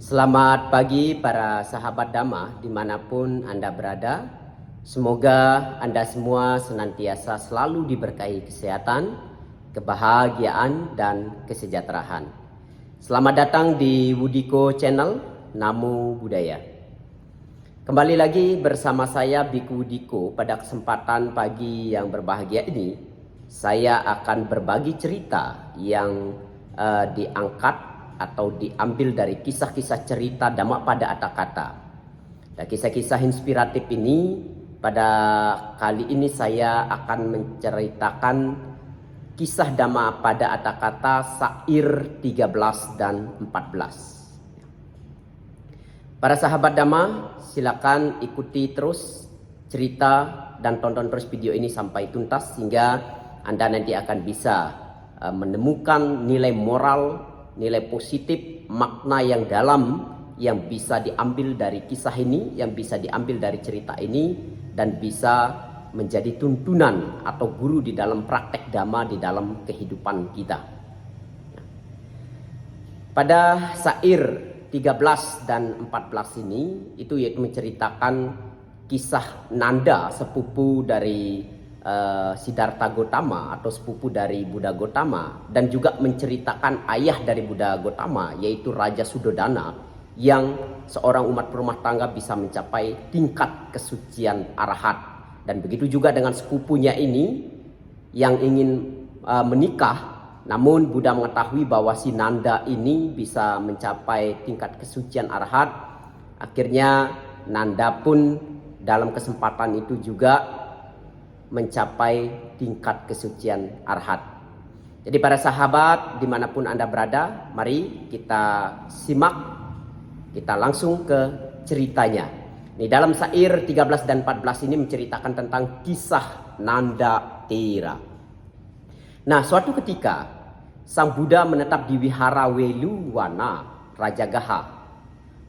Selamat pagi para sahabat Dhamma dimanapun Anda berada. Semoga Anda semua senantiasa selalu diberkahi kesehatan, kebahagiaan, dan kesejahteraan. Selamat datang di Wudiko Channel Namo Buddhaya. Kembali lagi bersama saya Biku Wudiko. Pada kesempatan pagi yang berbahagia ini, saya akan berbagi cerita yang diangkat atau diambil dari kisah-kisah cerita Dhammapada Atthakatha. Dan kisah-kisah inspiratif ini pada kali ini saya akan menceritakan kisah Dhammapada Atthakatha Sair 13 dan 14. Para sahabat Dhamma, silakan ikuti terus cerita dan tonton terus video ini sampai tuntas sehingga Anda nanti akan bisa menemukan nilai moral, nilai positif, makna yang dalam yang bisa diambil dari kisah ini, yang bisa diambil dari cerita ini, dan bisa menjadi tuntunan atau guru di dalam praktek Dhamma di dalam kehidupan kita. Pada sair 13 dan 14 ini, itu yaitu menceritakan kisah Nanda, sepupu dari Siddhartha Gautama atau sepupu dari Buddha Gautama, dan juga menceritakan ayah dari Buddha Gautama yaitu Raja Suddhodana yang seorang umat berumah tangga bisa mencapai tingkat kesucian arahat. Dan begitu juga dengan sepupunya ini yang ingin menikah, namun Buddha mengetahui bahwa si Nanda ini bisa mencapai tingkat kesucian arahat. Akhirnya Nanda pun dalam kesempatan itu juga mencapai tingkat kesucian arhat. Jadi para sahabat dimanapun Anda berada, mari kita simak, kita langsung ke ceritanya. Di dalam sair 13 dan 14 ini menceritakan tentang kisah Nanda Thera. Nah, suatu ketika Sang Buddha menetap di wihara Weluwana, Raja Gaha.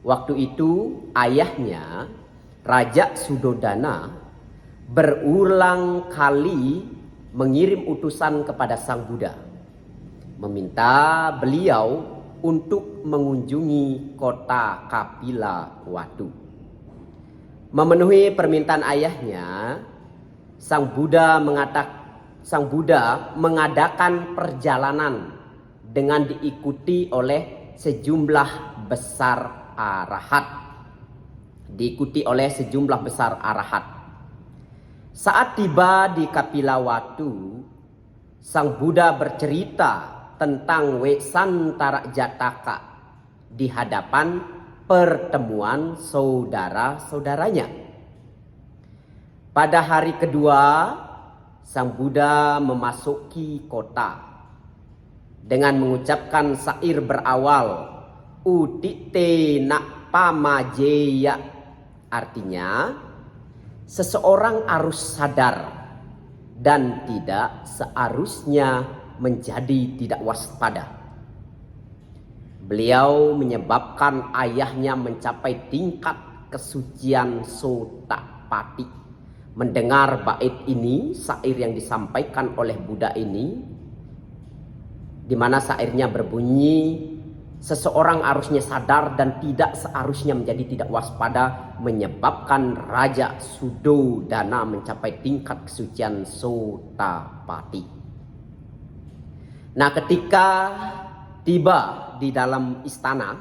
Waktu itu ayahnya Raja Suddhodana berulang kali mengirim utusan kepada Sang Buddha, meminta beliau untuk mengunjungi kota Kapila Watu. Memenuhi permintaan ayahnya, Sang Buddha mengadakan perjalanan dengan diikuti oleh sejumlah besar arahat. Saat tiba di Kapila Watu, Sang Buddha bercerita tentang Wesantara Jataka di hadapan pertemuan saudara-saudaranya. Pada hari kedua, Sang Buddha memasuki kota dengan mengucapkan sair berawal Udite nak pamajeya, artinya seseorang harus sadar dan tidak seharusnya menjadi tidak waspada. Beliau menyebabkan ayahnya mencapai tingkat kesucian Sotapati. Mendengar bait ini, sair yang disampaikan oleh Buddha ini, di mana sairnya berbunyi, seseorang harusnya sadar dan tidak seharusnya menjadi tidak waspada, menyebabkan Raja Suddhodana mencapai tingkat kesucian Sotapati. Nah, ketika tiba di dalam istana,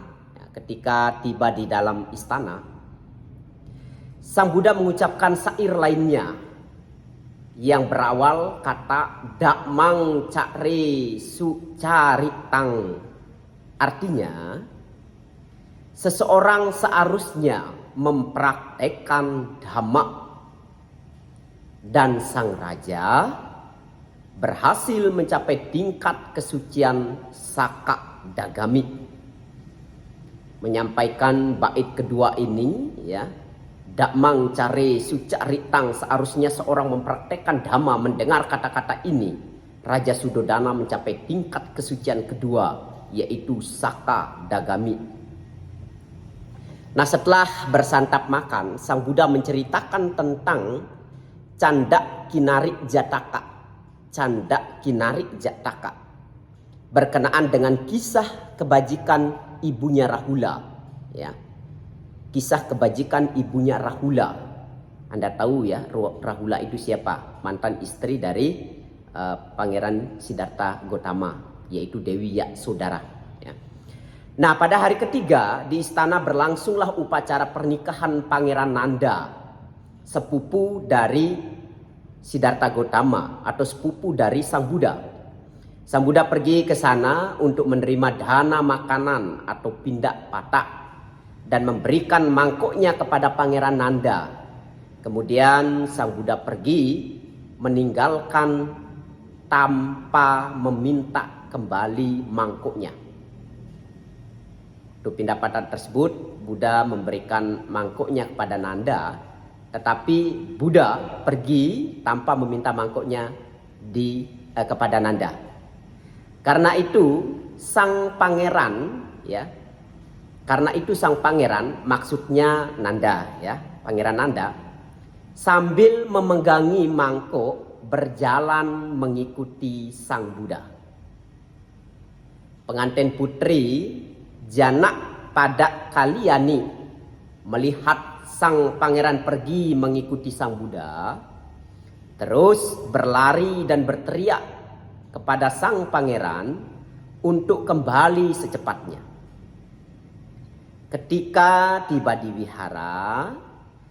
Sang Buddha mengucapkan sair lainnya yang berawal kata Dhammang care sucaritang. Artinya, seseorang seharusnya mempraktekkan Dhamma, dan sang raja berhasil mencapai tingkat kesucian Sakadagami. Menyampaikan bait kedua ini, ya, Dhammang care sucaritang, seharusnya seorang mempraktekkan Dhamma. Mendengar kata-kata ini, Raja Suddhodana mencapai tingkat kesucian kedua, yaitu Sakadagami. Nah, setelah bersantap makan, Sang Buddha menceritakan tentang Canda Kinarik Jataka berkenaan dengan kisah kebajikan ibunya Rahula, ya. Kisah kebajikan ibunya Rahula. Anda tahu ya, Rahula itu siapa? Mantan istri dari Pangeran Siddhartha Gautama, yaitu Dewi Yasodhara. Ya. Nah, pada hari ketiga di istana berlangsunglah upacara pernikahan Pangeran Nanda, sepupu dari Siddhartha Gautama atau sepupu dari Sang Buddha. Sang Buddha pergi ke sana untuk menerima dana makanan atau pindak patah dan memberikan mangkoknya kepada Pangeran Nanda. Kemudian Sang Buddha pergi meninggalkan tanpa meminta kembali mangkoknya. Untuk pindah patah tersebut, Buddha memberikan mangkoknya kepada Nanda, tetapi Buddha pergi tanpa meminta mangkoknya kepada Nanda. Karena itu sang pangeran, ya, karena itu sang pangeran, maksudnya Nanda, ya, Pangeran Nanda, sambil memegangi mangkok berjalan mengikuti Sang Buddha. Pengantin putri Janak Pada Kalyani melihat sang pangeran pergi mengikuti Sang Buddha, terus berlari dan berteriak kepada sang pangeran untuk kembali secepatnya. Ketika tiba di wihara,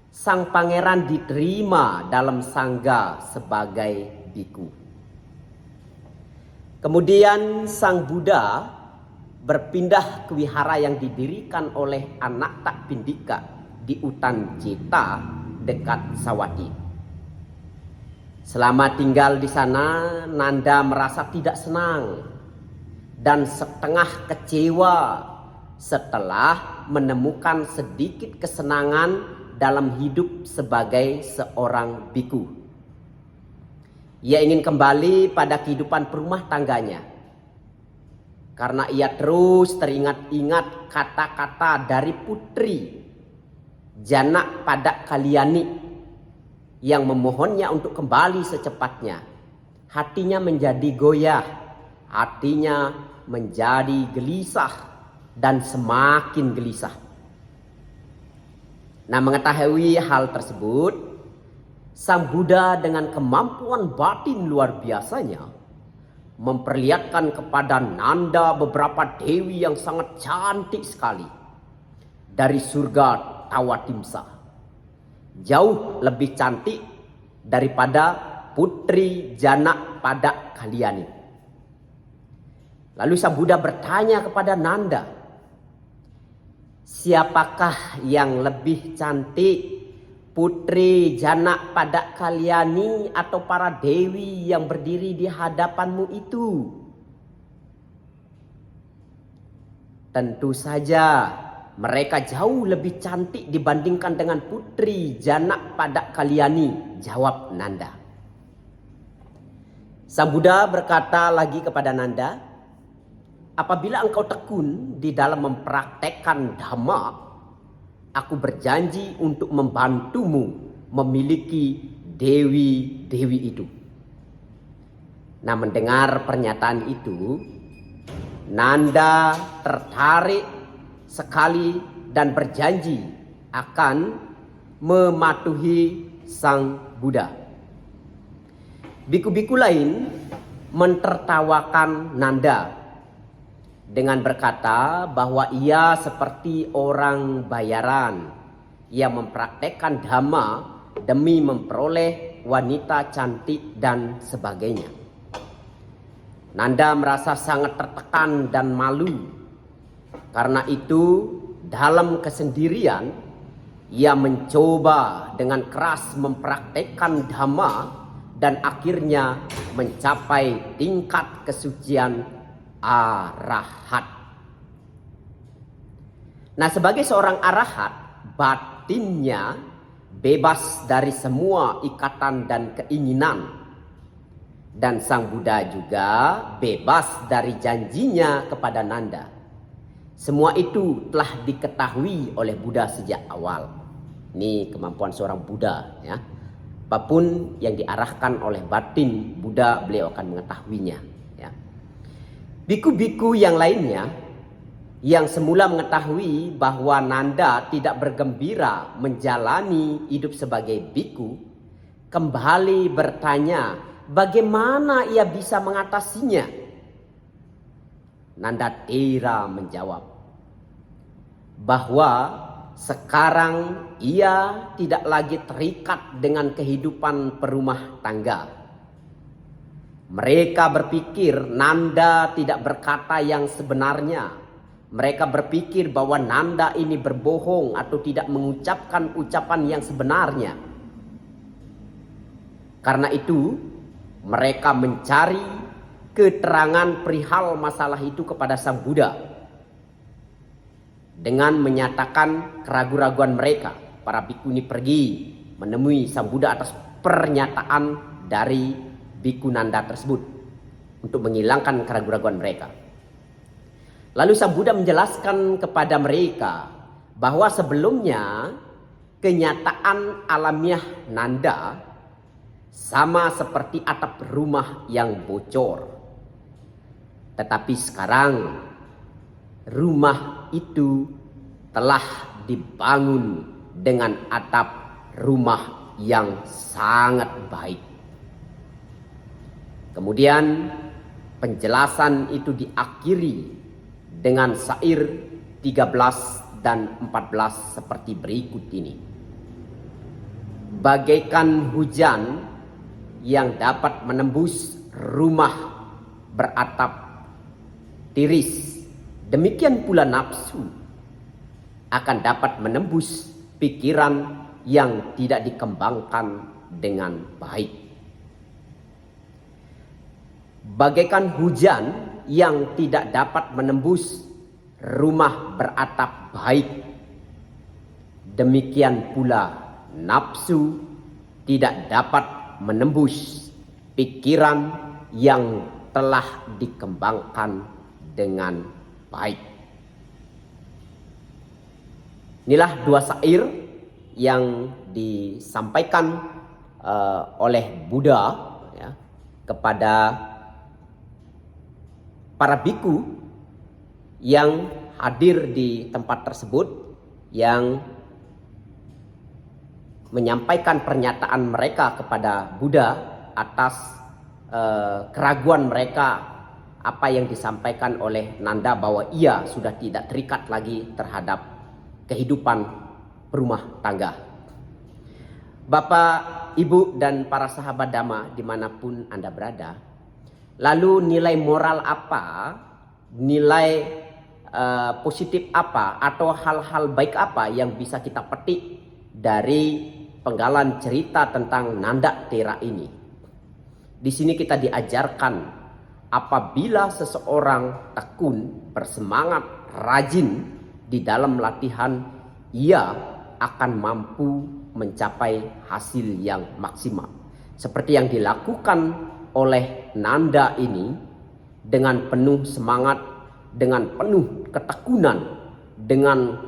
sang pangeran diterima dalam sangga sebagai biku. Kemudian Sang Buddha berpindah ke wihara yang didirikan oleh Anatta Pindika di hutan Jeta dekat Sawati. Selama tinggal di sana, Nanda merasa tidak senang dan setengah kecewa setelah menemukan sedikit kesenangan dalam hidup sebagai seorang biku. Ia ingin kembali pada kehidupan perumah tangganya, karena ia terus teringat-ingat kata-kata dari putri Janak Pada Kalyani yang memohonnya untuk kembali secepatnya. Hatinya menjadi goyah, hatinya menjadi gelisah dan semakin gelisah. Nah, mengetahui hal tersebut, Sang Buddha dengan kemampuan batin luar biasanya memperlihatkan kepada Nanda beberapa dewi yang sangat cantik sekali dari surga Tawatimsa. Jauh lebih cantik daripada putri Janak Pada Kalyani. Lalu Sang Buddha bertanya kepada Nanda, siapakah yang lebih cantik, putri Janak Pada Kalyani atau para dewi yang berdiri di hadapanmu itu? Tentu saja mereka jauh lebih cantik dibandingkan dengan putri Janak Pada Kalyani, jawab Nanda. Sang Buddha berkata lagi kepada Nanda, apabila engkau tekun di dalam mempraktekkan Dhamma, aku berjanji untuk membantumu memiliki dewi-dewi itu. Nah, mendengar pernyataan itu, Nanda tertarik sekali dan berjanji akan mematuhi Sang Buddha. Biku-biku lain mentertawakan Nanda dengan berkata bahwa ia seperti orang bayaran yang mempraktekkan Dhamma demi memperoleh wanita cantik dan sebagainya. Nanda merasa sangat tertekan dan malu. Karena itu, dalam kesendirian, ia mencoba dengan keras mempraktekkan Dhamma dan akhirnya mencapai tingkat kesucian arahat. Nah, sebagai seorang arahat, batinnya bebas dari semua ikatan dan keinginan. Dan Sang Buddha juga bebas dari janjinya kepada Nanda. Semua itu telah diketahui oleh Buddha sejak awal. Ini kemampuan seorang Buddha, ya. Apapun yang diarahkan oleh batin Buddha, beliau akan mengetahuinya, ya. Biku-biku yang lainnya yang semula mengetahui bahwa Nanda tidak bergembira menjalani hidup sebagai biku, kembali bertanya bagaimana ia bisa mengatasinya. Nanda Thera menjawab bahwa sekarang ia tidak lagi terikat dengan kehidupan perumah tangga. Mereka berpikir Nanda tidak berkata yang sebenarnya. Mereka berpikir bahwa Nanda ini berbohong atau tidak mengucapkan ucapan yang sebenarnya. Karena itu, mereka mencari keterangan perihal masalah itu kepada Sang Buddha dengan menyatakan keraguan-raguan mereka. Para bhikkhu ini pergi menemui Sang Buddha atas pernyataan dari bhikkhu Nanda tersebut untuk menghilangkan keraguan-raguan mereka. Lalu Sang Buddha menjelaskan kepada mereka bahwa sebelumnya kenyataan alamiah Nanda sama seperti atap rumah yang bocor. Tetapi sekarang rumah itu telah dibangun dengan atap rumah yang sangat baik. Kemudian penjelasan itu diakhiri dengan syair 13 dan 14 seperti berikut ini. Bagaikan hujan yang dapat menembus rumah beratap tiris, demikian pula nafsu akan dapat menembus pikiran yang tidak dikembangkan dengan baik. Bagaikan hujan yang tidak dapat menembus rumah beratap baik, demikian pula nafsu tidak dapat menembus pikiran yang telah dikembangkan dengan baik. Inilah dua syair yang disampaikan oleh Buddha ya, kepada para bhikkhu yang hadir di tempat tersebut, yang menyampaikan pernyataan mereka kepada Buddha atas keraguan mereka apa yang disampaikan oleh Nanda bahwa ia sudah tidak terikat lagi terhadap kehidupan perumah tangga. Bapak, Ibu, dan para sahabat Dhamma dimanapun Anda berada, lalu nilai moral apa, nilai positif apa, atau hal-hal baik apa yang bisa kita petik dari penggalan cerita tentang Nanda Thera ini? Di sini kita diajarkan apabila seseorang tekun, bersemangat, rajin di dalam latihan, ia akan mampu mencapai hasil yang maksimal. Seperti yang dilakukan oleh Nanda ini, dengan penuh semangat, dengan penuh ketekunan, dengan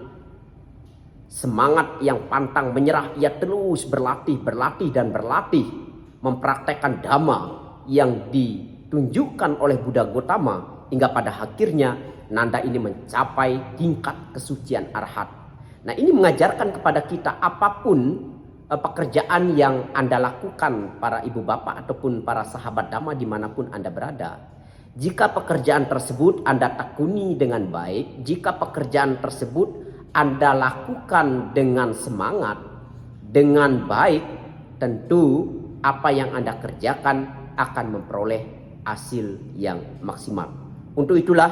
semangat yang pantang menyerah, ia terus berlatih mempraktekkan Dhamma yang ditunjukkan oleh Buddha Gautama, hingga pada akhirnya Nanda ini mencapai tingkat kesucian arhat. Nah, ini mengajarkan kepada kita apapun pekerjaan yang Anda lakukan, para ibu bapak ataupun para sahabat Dhamma dimanapun Anda berada, jika pekerjaan tersebut Anda tekuni dengan baik, jika pekerjaan tersebut Anda lakukan dengan semangat, dengan baik, tentu apa yang Anda kerjakan akan memperoleh hasil yang maksimal. Untuk itulah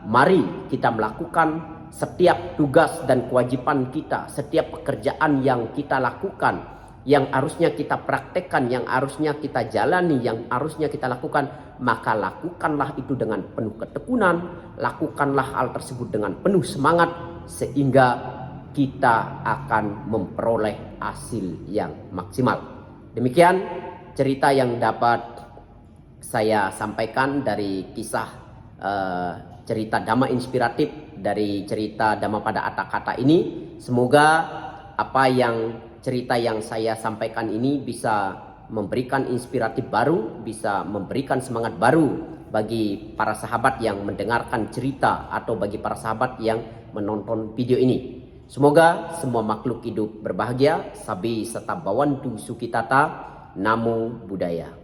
mari kita melakukan setiap tugas dan kewajiban kita, setiap pekerjaan yang kita lakukan, yang harusnya kita praktekkan, yang harusnya kita jalani, yang harusnya kita lakukan, maka lakukanlah itu dengan penuh ketekunan, lakukanlah hal tersebut dengan penuh semangat, sehingga kita akan memperoleh hasil yang maksimal. Demikian cerita yang dapat saya sampaikan dari kisah cerita Dhamma inspiratif dari cerita Dhammapada Atthakatha ini. Semoga apa yang cerita yang saya sampaikan ini bisa memberikan inspiratif baru, bisa memberikan semangat baru bagi para sahabat yang mendengarkan cerita atau bagi para sahabat yang menonton video ini. Semoga semua makhluk hidup berbahagia. Sabi serta bawantu sukitata. Namo Buddhaya.